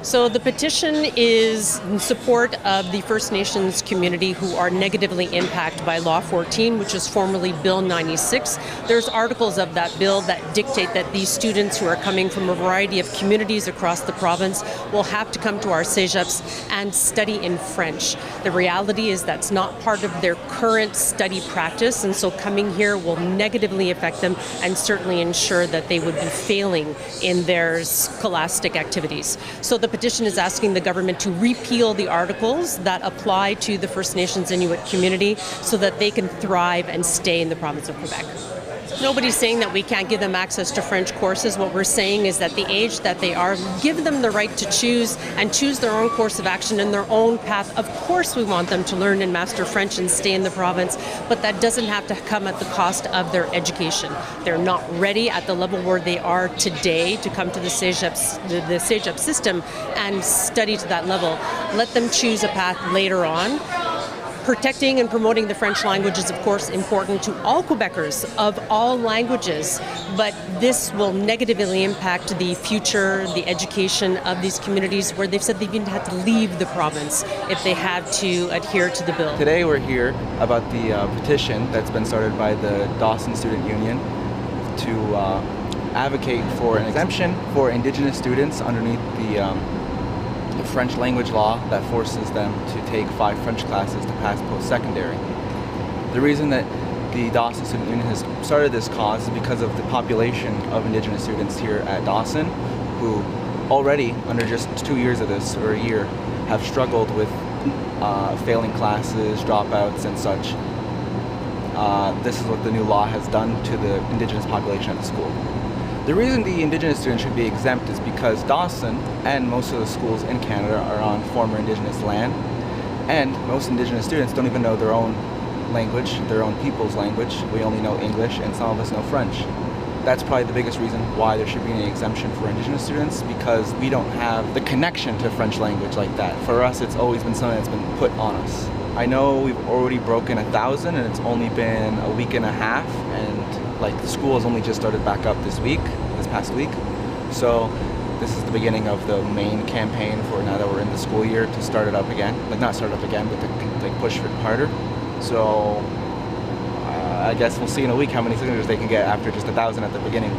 So the petition is in support of the First Nations community who are negatively impacted by Law 14, which is formerly Bill 96. There's articles of that bill that dictate that these students who are coming from a variety of communities across the province will have to come to our cégeps and study in French. The reality is that's not part of their current study practice, and so coming here will negatively affect them and certainly ensure that they would be failing in their scholastic activities. So the petition is asking the government to repeal the articles that apply to the First Nations Inuit community so that they can thrive and stay in the province of Quebec. Nobody's saying that we can't give them access to French courses. What we're saying is that the age that they are, give them the right to choose and choose their own course of action and their own path. Of course we want them to learn and master French and stay in the province, but that doesn't have to come at the cost of their education. They're not ready at the level where they are today to come to the cégep system and study to that level. Let them choose a path later on. Protecting and promoting the French language is, of course, important to all Quebecers of all languages, but this will negatively impact the future, the education of these communities where they've said they've even had to leave the province if they have to adhere to the bill. Today we're here about the petition that's been started by the Dawson Student Union to advocate for an exemption for Indigenous students underneath the French language law that forces them to take 5 French classes to pass post-secondary. The reason that the Dawson Student Union has started this cause is because of the population of Indigenous students here at Dawson who already, under just 2 years of this, or a year, have struggled with failing classes, dropouts, and such. This is what the new law has done to the Indigenous population at the school. The reason the Indigenous students should be exempt is because Dawson and most of the schools in Canada are on former Indigenous land, and most Indigenous students don't even know their own language, their own people's language. We only know English, and some of us know French. That's probably the biggest reason why there should be an exemption for Indigenous students, because we don't have the connection to French language like that. For us, it's always been something that's been put on us. I know we've already broken 1,000, and it's only been a week and a half, and the school has only just started back up this past week. So this is the beginning of the main campaign for now that we're in the school year to start it up again. Not start it up again, but to push it harder. So I guess we'll see in a week how many signatures they can get after just 1,000 at the beginning.